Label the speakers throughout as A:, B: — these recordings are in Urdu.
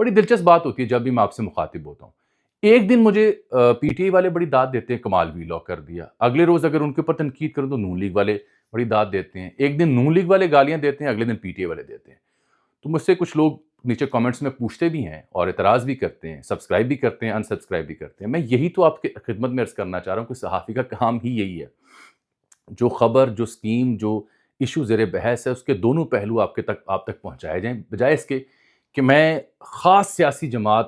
A: بڑی دلچسپ بات ہوتی ہے جب بھی میں آپ سے مخاطب ہوتا ہوں. ایک دن مجھے پی ٹی آئی والے بڑی داد دیتے ہیں کمال ویلاگ کر دیا، اگلے روز اگر ان کے اوپر تنقید کروں تو نون لیگ والے بڑی داد دیتے ہیں، ایک دن نون لیگ والے گالیاں دیتے ہیں، اگلے دن پی ٹی آئی والے دیتے ہیں. تو مجھ سے کچھ لوگ نیچے کامنٹس میں پوچھتے بھی ہیں اور اعتراض بھی کرتے ہیں، سبسکرائب بھی کرتے ہیں، ان سبسکرائب بھی کرتے ہیں. میں یہی تو آپ کی خدمت میں عرض کرنا چاہ رہا ہوں کہ صحافی کا کام ہی یہی ہے، جو خبر، جو اسکیم، جو ایشو زیر بحث ہے اس کے دونوں پہلو آپ تک پہنچائے جائیں، بجائے اس کے کہ میں خاص سیاسی جماعت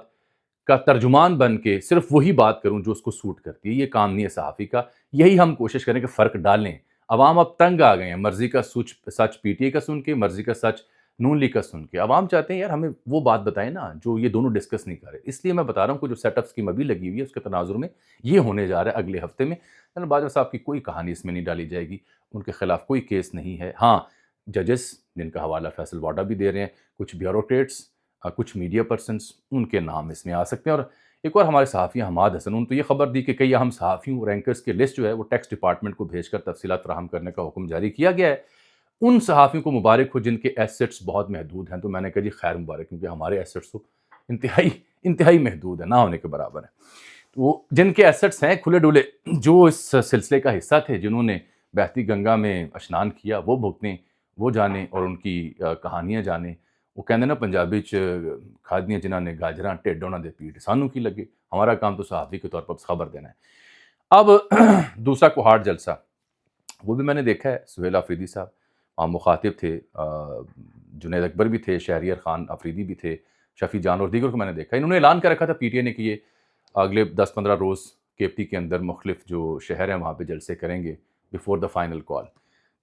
A: کا ترجمان بن کے صرف وہی بات کروں جو اس کو سوٹ کرتی ہے. یہ کام نہیں ہے صحافی کا. یہی ہم کوشش کریں کہ فرق ڈالیں. عوام اب تنگ آ گئے ہیں مرضی کا سچ پی ٹی آئی کا سن کے، مرضی کا سچ نون لیگ کا سن کے. عوام چاہتے ہیں یار ہمیں وہ بات بتائیں نا جو یہ دونوں ڈسکس نہیں کر رہے. اس لیے میں بتا رہا ہوں کہ جو سیٹ اپ اسکیم ابھی لگی ہوئی ہے اس کے تناظر میں یہ ہونے جا رہا ہے اگلے ہفتے میں. باجوہ صاحب کی کوئی کہانی اس میں نہیں ڈالی جائے گی، ان کے خلاف کوئی کیس نہیں ہے. ہاں، ججز جن کا حوالہ فیصل واڈا بھی دے رہے ہیں، کچھ بیوروکریٹس، کچھ میڈیا پرسنس، ان کے نام اس میں آ سکتے ہیں. اور ایک اور ہمارے صحافی حماد حسن، ان تو یہ خبر دی کہ کئی اہم صحافیوں رینکرز کی لسٹ جو ہے وہ ٹیکس ڈپارٹمنٹ کو بھیج کر تفصیلات فراہم کرنے کا حکم جاری کیا گیا ہے. ان صحافیوں کو مبارک ہو جن کے ایسٹس بہت محدود ہیں. تو میں نے کہا جی خیر مبارک، کیونکہ ہمارے ایسٹس تو انتہائی محدود ہیں، نہ ہونے کے برابر ہیں. تو جن کے ایسٹس ہیں کھلے ڈولے، جو اس سلسلے کا حصہ تھے، جنہوں نے بہتی گنگا میں اشنان کیا، وہ بھگتیں، وہ جانیں اور ان کی کہانیاں جانیں. وہ کہندے نا پنجابی کھادیاں جنہاں نے گاجراں ٹھڈ انہاں دے پیٹ سانوں کی لگے. ہمارا کام تو صحافی کے طور پر خبر دینا ہے. اب دوسرا کوہاٹ جلسہ وہ بھی میں نے دیکھا ہے. سہیل آفریدی صاحب وہاں مخاطب تھے، جنید اکبر بھی تھے، شہریار خان آفریدی بھی تھے، شفیع جان اور دیگر کو میں نے دیکھا. انہوں نے اعلان کر رکھا تھا پی ٹی آئی نے کہ یہ اگلے 10-15 روز کے پی کے اندر مختلف جو شہر ہیں وہاں پہ جلسے کریں گے بیفور دا فائنل کال.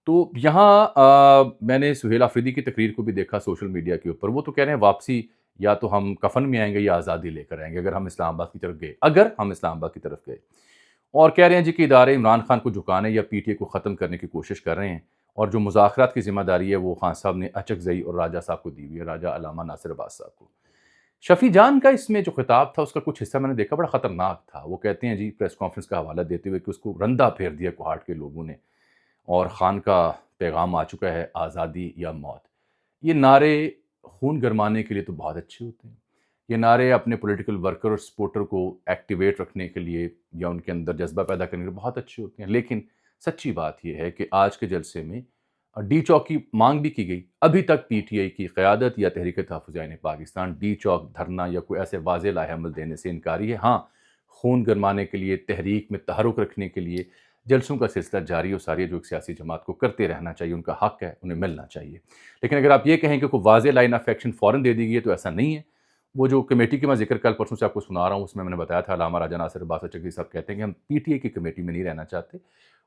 A: تو یہاں میں نے سہیل آفریدی کی تقریر کو بھی دیکھا سوشل میڈیا کے اوپر. وہ تو کہہ رہے ہیں واپسی یا تو ہم کفن میں آئیں گے یا آزادی لے کر آئیں گے اگر ہم اسلام آباد کی طرف گئے. اور کہہ رہے ہیں جی کہ ادارے عمران خان کو جھکانے یا پی ٹی آئی کو ختم کرنے کی کوشش کر رہے ہیں، اور جو مذاکرات کی ذمہ داری ہے وہ خان صاحب نے اچک زئی اور راجہ صاحب کو دی ہوئی ہے، راجہ علامہ ناصر عباس صاحب کو. شفیع جان کا اس میں جو خطاب تھا اس کا کچھ حصہ میں نے دیکھا، بڑا خطرناک تھا. وہ کہتے ہیں جی پریس کانفرنس کا حوالہ دیتے ہوئے کہ اس کو رندہ پھیر دیا کوہاٹ کے لوگوں نے، اور خان کا پیغام آ چکا ہے آزادی یا موت. یہ نعرے خون گرمانے کے لیے تو بہت اچھے ہوتے ہیں. یہ نعرے اپنے پولیٹیکل ورکر اور سپورٹر کو ایکٹیویٹ رکھنے کے لیے یا ان کے اندر جذبہ پیدا کرنے کے لیے بہت اچھے ہوتے ہیں. لیکن سچی بات یہ ہے کہ آج کے جلسے میں ڈی چوک کی مانگ بھی کی گئی. ابھی تک پی ٹی آئی کی قیادت یا تحریک تحفظ آئین پاکستان ڈی چوک دھرنا یا کوئی ایسے واضح لائحہ عمل دینے سے انکاری ہے. ہاں، خون گرمانے کے لیے، تحریک میں تحرک رکھنے کے لیے جلسوں کا سلسلہ جاری و ساری ہے جو ایک سیاسی جماعت کو کرتے رہنا چاہیے، ان کا حق ہے، انہیں ملنا چاہیے. لیکن اگر آپ یہ کہیں کہ کوئی واضح لائن آف ایکشن فوراً دے دی گئی ہے تو ایسا نہیں ہے. وہ جو کمیٹی کی میں ذکر کل پرسوں سے آپ کو سنا رہا ہوں، اس میں نے بتایا تھا علامہ راجہ ناصر عباس اچک صاحب کہتے ہیں کہ ہم پی ٹی آئی کی کمیٹی میں نہیں رہنا چاہتے.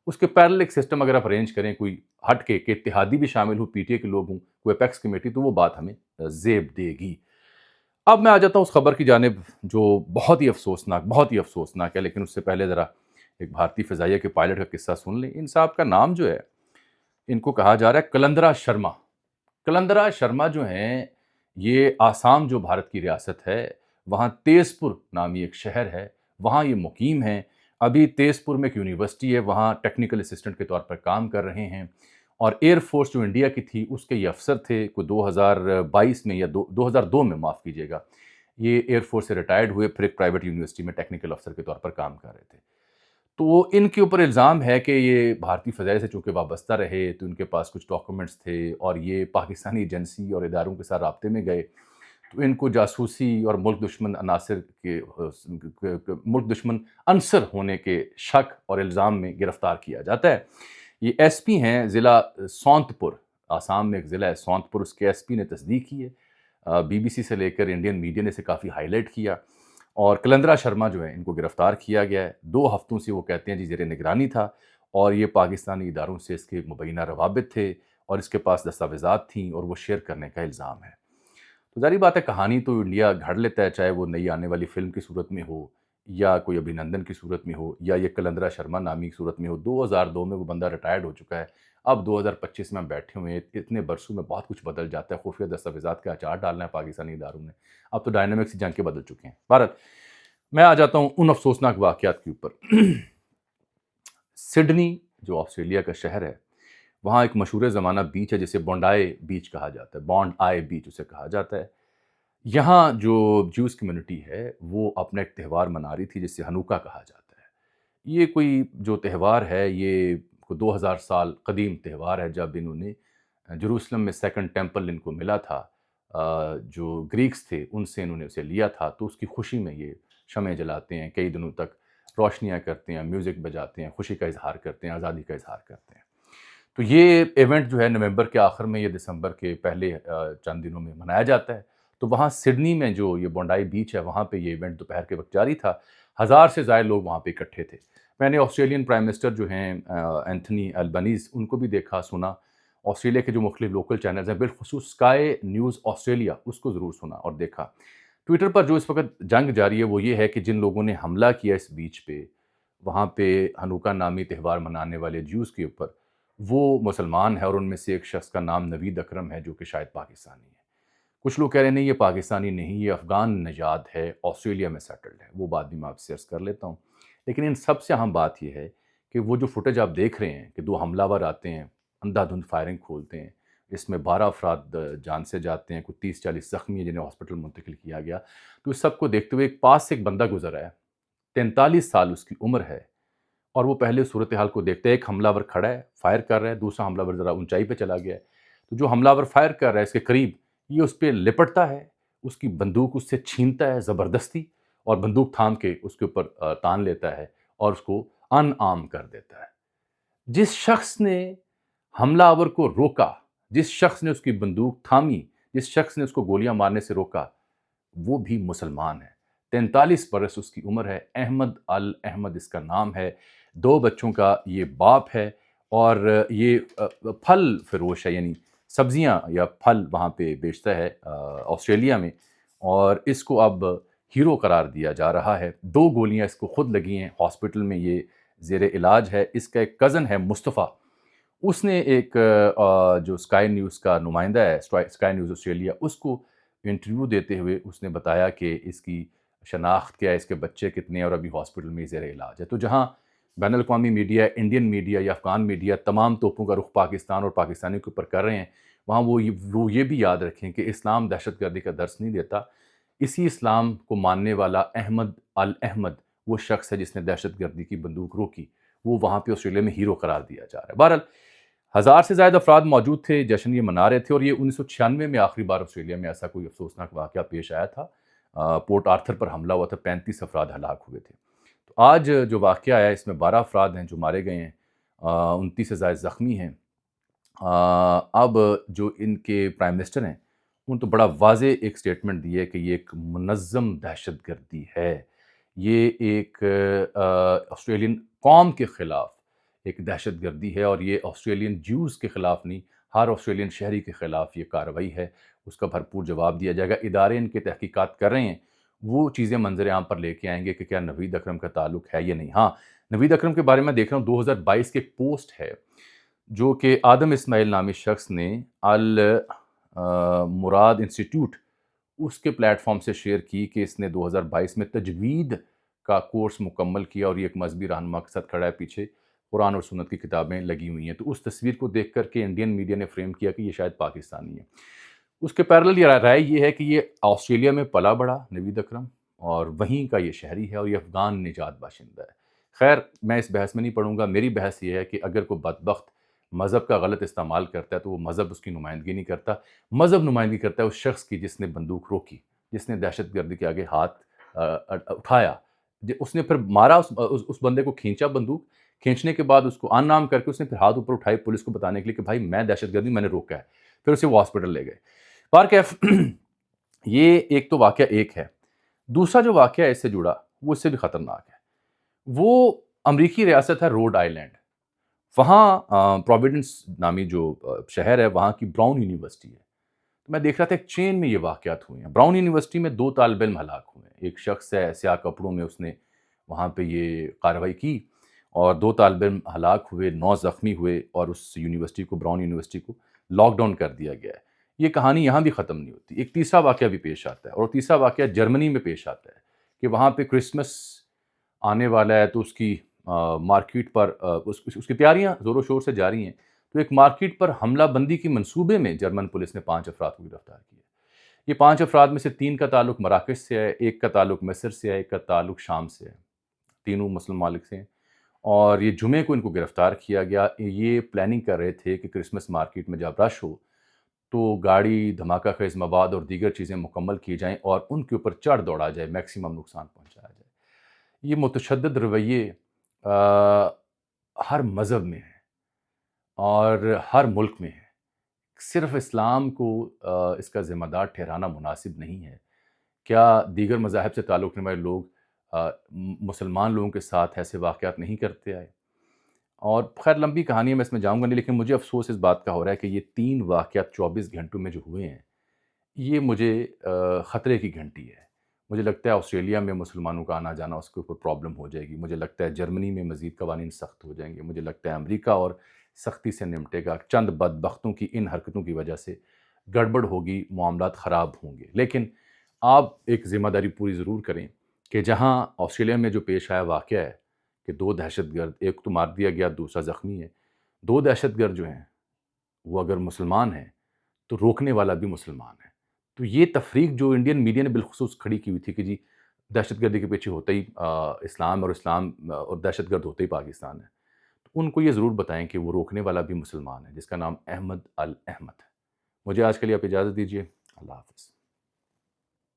A: اس کے پیرل ایک سسٹم اگر آپ ارینج کریں کوئی ہٹ کے کہ اتحادی بھی شامل ہو، پی ٹی آئی کے لوگ ہوں، کوئی اپیکس کمیٹی، تو وہ بات ہمیں زیب دے گی. اب میں آ جاتا ہوں اس خبر کی جانب جو بہت ہی افسوسناک ہے. لیکن اس سے پہلے ذرا ایک بھارتی فضائیہ کے پائلٹ کا قصہ سن لیں. ان صاحب کا نام جو ہے، ان کو کہا جا رہا ہے کلندرا شرما. کلندرا شرما جو ہیں، یہ آسام جو بھارت کی ریاست ہے، وہاں تیز پور نامی ایک شہر ہے، وہاں یہ مقیم ہیں. ابھی تیز پور میں ایک یونیورسٹی ہے، وہاں ٹیکنیکل اسسٹنٹ کے طور پر کام کر رہے ہیں. اور ایئر فورس جو انڈیا کی تھی اس کے یہ افسر تھے، کوئی 2022 میں یا 2002 میں، معاف کیجیے گا، یہ ایئر فورس سے ریٹائرڈ ہوئے، پھر ایک پرائیویٹ یونیورسٹی میں ٹیکنیکل افسر کے طور پر کام کر رہے تھے. تو ان کے اوپر الزام ہے کہ یہ بھارتی فضائیہ سے چونکہ وابستہ رہے تو ان کے پاس کچھ ڈاکومنٹس تھے اور یہ پاکستانی ایجنسی اور اداروں کے ساتھ رابطے میں گئے تو ان کو جاسوسی اور ملک دشمن عنصر ہونے کے شک اور الزام میں گرفتار کیا جاتا ہے. یہ ایس پی ہیں ضلع سونت پور، آسام میں ایک ضلع ہے سونت پور، اس کے ایس پی نے تصدیق کی ہے. بی بی سی سے لے کر انڈین میڈیا نے اسے کافی ہائی لائٹ کیا. اور کلندرا شرما جو ہے ان کو گرفتار کیا گیا ہے. 2 ہفتوں سے وہ کہتے ہیں جی زیر نگرانی تھا، اور یہ پاکستانی اداروں سے اس کے مبینہ روابط تھے اور اس کے پاس دستاویزات تھیں اور وہ شیئر کرنے کا الزام ہے. تو ظاہری بات ہے کہانی تو انڈیا گھڑ لیتا ہے، چاہے وہ نئی آنے والی فلم کی صورت میں ہو یا کوئی ابھینندن کی صورت میں ہو یا یہ کلندرا شرما نامی کی صورت میں ہو. 2002 میں وہ بندہ ریٹائرڈ ہو چکا ہے. اب 2025 میں ہم بیٹھے ہوئے ہیں. اتنے برسوں میں بہت کچھ بدل جاتا ہے. خفیہ دستاویزات کا اچار ڈالنا ہے پاکستانی اداروں نے. اب تو ڈائنامکس جنگ کے بدل چکے ہیں. بھارت میں آ جاتا ہوں ان افسوسناک واقعات کے اوپر. سڈنی جو آسٹریلیا کا شہر ہے، وہاں ایک مشہور زمانہ بیچ ہے جسے بونڈ آئے بیچ کہا جاتا ہے. بونڈ آئے بیچ اسے کہا جاتا ہے. یہاں جو جوز کمیونٹی ہے وہ اپنا ایک تہوار منا رہی تھی جسے ہنوکا کہا جاتا ہے۔ یہ کوئی جو تہوار ہے یہ 2000 سال قدیم تہوار ہے، جب انہوں نے جروسلم میں سیکنڈ ٹیمپل ان کو ملا تھا، جو گریکس تھے ان سے انہوں نے اسے لیا تھا، تو اس کی خوشی میں یہ شمع جلاتے ہیں، کئی دنوں تک روشنیاں کرتے ہیں، میوزک بجاتے ہیں، خوشی کا اظہار کرتے ہیں، آزادی کا اظہار کرتے ہیں۔ تو یہ ایونٹ جو ہے نومبر کے آخر میں یا دسمبر کے پہلے چند دنوں میں منایا جاتا ہے۔ تو وہاں سڈنی میں جو یہ بونڈائی بیچ ہے وہاں پہ یہ ایونٹ دوپہر کے وقت جاری تھا، 1000 سے زائد لوگ وہاں پہ اکٹھے تھے۔ میں نے آسٹریلین پرائم منسٹر جو ہیں اینتھنی البنیز، ان کو بھی دیکھا سنا۔ آسٹریلیا کے جو مختلف لوکل چینلز ہیں، بالخصوص اسکائی نیوز آسٹریلیا، اس کو ضرور سنا اور دیکھا۔ ٹویٹر پر جو اس وقت جنگ جاری ہے وہ یہ ہے کہ جن لوگوں نے حملہ کیا اس بیچ پہ، وہاں پہ ہنوکا نامی تہوار منانے والے جیوز کے اوپر، وہ مسلمان ہے، اور ان میں سے ایک شخص کا نام نوید اکرم ہے جو کہ شاید پاکستانی ہے۔ کچھ لوگ کہہ رہے ہیں نہیں یہ پاکستانی نہیں، یہ افغان نژاد ہے، آسٹریلیا میں سیٹلڈ ہے، وہ بات بھی میں آپ سے عرض کر لیتا ہوں۔ لیکن ان سب سے اہم بات یہ ہے کہ وہ جو فوٹیج آپ دیکھ رہے ہیں کہ 2 حملہ ور آتے ہیں، اندھا دھند فائرنگ کھولتے ہیں، اس میں 12 افراد جان سے جاتے ہیں، کوئی 30-40 زخمی ہیں جنہیں ہاسپٹل منتقل کیا گیا۔ تو اس سب کو دیکھتے ہوئے ایک پاس سے ایک بندہ گزرا ہے، 43 سال اس کی عمر ہے، اور وہ پہلے صورتحال کو دیکھتے ہیں، ایک حملہ ور کھڑا ہے، فائر کر رہا ہے، دوسرا حملہ ور ذرا اونچائی پہ چلا گیا ہے۔ تو جو حملہ ور فائر کر رہا ہے اس کے قریب، یہ اس پہ لپٹتا ہے، اس کی بندوق اس سے چھینتا ہے زبردستی، اور بندوق تھام کے اس کے اوپر تان لیتا ہے اور اس کو ان آرم کر دیتا ہے۔ جس شخص نے حملہ آور کو روکا، جس شخص نے اس کی بندوق تھامی، جس شخص نے اس کو گولیاں مارنے سے روکا، وہ بھی مسلمان ہے۔ 43 برس اس کی عمر ہے، احمد احمد اس کا نام ہے، 2 بچوں کا یہ باپ ہے، اور یہ پھل فروش ہے، یعنی سبزیاں یا پھل وہاں پہ بیچتا ہے آسٹریلیا میں، اور اس کو اب ہیرو قرار دیا جا رہا ہے۔ 2 گولیاں اس کو خود لگی ہیں، ہاسپٹل میں یہ زیر علاج ہے۔ اس کا ایک کزن ہے مصطفیٰ، اس نے ایک جو اسکائی نیوز کا نمائندہ ہے، اسکائی نیوز آسٹریلیا، اس کو انٹرویو دیتے ہوئے اس نے بتایا کہ اس کی شناخت کیا ہے، اس کے بچے کتنے ہیں، اور ابھی ہاسپٹل میں زیر علاج ہے۔ تو جہاں بین الاقوامی میڈیا، انڈین میڈیا یا افغان میڈیا تمام توپوں کا رخ پاکستان اور پاکستانیوں کے اوپر کر رہے ہیں، وہاں وہ یہ بھی یاد رکھیں کہ اسلام دہشت گردی کا درس نہیں دیتا۔ اسی اسلام کو ماننے والا احمد احمد وہ شخص ہے جس نے دہشت گردی کی بندوق روکی، وہ وہاں پہ آسٹریلیا میں ہیرو قرار دیا جا رہا ہے۔ بہرحال 1000 سے زائد افراد موجود تھے، جشن یہ منا رہے تھے، اور یہ 1996 میں آخری بار آسٹریلیا میں ایسا کوئی افسوسناک واقعہ پیش آیا تھا۔ پورٹ آرتھر پر حملہ ہوا تھا، 35 افراد ہلاک ہوئے تھے۔ تو آج جو واقعہ آیا اس میں 12 افراد ہیں جو مارے گئے ہیں، 29 سے زائد زخمی ہیں۔ اب جو ان کے پرائم منسٹر ہیں ان تو بڑا واضح ایک سٹیٹمنٹ دی ہے کہ یہ ایک منظم دہشت گردی ہے، یہ ایک آسٹریلین قوم کے خلاف ایک دہشت گردی ہے، اور یہ آسٹریلین جیوز کے خلاف نہیں، ہر آسٹریلین شہری کے خلاف یہ کارروائی ہے، اس کا بھرپور جواب دیا جائے گا۔ ادارے ان کے تحقیقات کر رہے ہیں، وہ چیزیں منظر عام پر لے کے آئیں گے کہ کیا نوید اکرم کا تعلق ہے یا نہیں۔ ہاں، نوید اکرم کے بارے میں دیکھ رہا ہوں 2022 کے ایک پوسٹ ہے جو کہ آدم اسماعیل نامی شخص نے مراد انسٹیٹیوٹ اس کے پلیٹ فارم سے شیئر کی کہ اس نے 2022 میں تجوید کا کورس مکمل کیا، اور یہ ایک مذہبی رہنما کے ساتھ کھڑا ہے، پیچھے قرآن اور سنت کی کتابیں لگی ہوئی ہیں۔ تو اس تصویر کو دیکھ کر کے انڈین میڈیا نے فریم کیا کہ یہ شاید پاکستانی ہے۔ اس کے پیرلل یہ رائے یہ ہے کہ یہ آسٹریلیا میں پلا بڑھا نوید اکرم، اور وہیں کا یہ شہری ہے، اور یہ افغان نژاد باشندہ ہے۔ خیر، میں اس بحث میں نہیں پڑھوں گا، میری بحث یہ ہے کہ اگر کوئی بدبخت مذہب کا غلط استعمال کرتا ہے تو وہ مذہب اس کی نمائندگی نہیں کرتا، مذہب نمائندگی کرتا ہے اس شخص کی جس نے بندوق روکی، جس نے دہشت گردی کے آگے ہاتھ اٹھایا، اس نے پھر مارا، اس بندے کو کھینچا، بندوق کھینچنے کے بعد اس کو ان نام کر کے اس نے پھر ہاتھ اوپر اٹھائی پولیس کو بتانے کے لیے کہ بھائی میں دہشت گردی میں نے روکا ہے، پھر اسے وہ ہاسپٹل لے گئے۔ بہرکیف یہ ایک تو واقعہ ایک ہے۔ دوسرا جو واقعہ ہے اس سے جڑا، وہ اس سے بھی خطرناک ہے۔ وہ امریکی ریاست ہے روڈ آئیلینڈ، وہاں پروویڈنس نامی جو شہر ہے وہاں کی براؤن یونیورسٹی ہے۔ تو میں دیکھ رہا تھا ایک چین میں یہ واقعات ہوئے ہیں۔ براؤن یونیورسٹی میں 2 طالب علم ہلاک ہوئے ہیں، ایک شخص ہے سیاہ کپڑوں میں، اس نے وہاں پہ یہ کارروائی کی، اور 2 طالب علم ہلاک ہوئے، 9 زخمی ہوئے، اور اس یونیورسٹی کو، براؤن یونیورسٹی کو لاک ڈاؤن کر دیا گیا ہے۔ یہ کہانی یہاں بھی ختم نہیں ہوتی، ایک تیسرا واقعہ بھی پیش آتا ہے، اور تیسرا واقعہ جرمنی میں پیش آتا ہے کہ وہاں پہ کرسمس آنے والا ہے، تو اس کی مارکیٹ پر اس کی تیاریاں زور و شور سے جاری ہیں، تو ایک مارکیٹ پر حملہ بندی کی منصوبے میں جرمن پولیس نے 5 افراد کو گرفتار کیا۔ یہ 5 افراد میں سے 3 کا تعلق مراکش سے ہے، ایک کا تعلق مصر سے ہے، ایک کا تعلق شام سے ہے، تینوں مسلم ممالک سے ہیں، اور یہ جمعے کو ان کو گرفتار کیا گیا۔ یہ پلاننگ کر رہے تھے کہ کرسمس مارکیٹ میں جب رش ہو تو گاڑی، دھماکہ خیز مواد اور دیگر چیزیں مکمل کی جائیں اور ان کے اوپر چڑھ دوڑا جائے، میکسیمم نقصان پہنچایا جائے۔ یہ متشدد رویے ہر مذہب میں ہیں اور ہر ملک میں ہیں۔ صرف اسلام کو اس کا ذمہ دار ٹھہرانا مناسب نہیں ہے۔ کیا دیگر مذاہب سے تعلق رکھنے والے لوگ مسلمان لوگوں کے ساتھ ایسے واقعات نہیں کرتے آئے؟ اور خیر لمبی کہانی ہے، میں اس میں جاؤں گا نہیں، لیکن مجھے افسوس اس بات کا ہو رہا ہے کہ یہ 3 واقعات 24 گھنٹوں میں جو ہوئے ہیں، یہ مجھے خطرے کی گھنٹی ہے۔ مجھے لگتا ہے آسٹریلیا میں مسلمانوں کا آنا جانا اس کے اوپر پرابلم ہو جائے گی، مجھے لگتا ہے جرمنی میں مزید قوانین سخت ہو جائیں گے، مجھے لگتا ہے امریکہ اور سختی سے نمٹے گا۔ چند بدبختوں کی ان حرکتوں کی وجہ سے گڑبڑ ہوگی، معاملات خراب ہوں گے، لیکن آپ ایک ذمہ داری پوری ضرور کریں کہ جہاں آسٹریلیا میں جو پیش آیا واقعہ ہے کہ 2 دہشت گرد، ایک تو مار دیا گیا، دوسرا زخمی ہے، 2 دہشت گرد جو ہیں وہ اگر مسلمان ہیں تو روکنے والا بھی مسلمان ہے۔ تو یہ تفریق جو انڈین میڈیا نے بالخصوص کھڑی کی ہوئی تھی کہ جی دہشت گردی کے پیچھے ہوتا ہی اسلام اور دہشت گرد ہوتا ہی پاکستان ہے، تو ان کو یہ ضرور بتائیں کہ وہ روکنے والا بھی مسلمان ہے، جس کا نام احمد الاحمد ہے۔ مجھے آج کے لیے آپ اجازت دیجیے، اللہ حافظ۔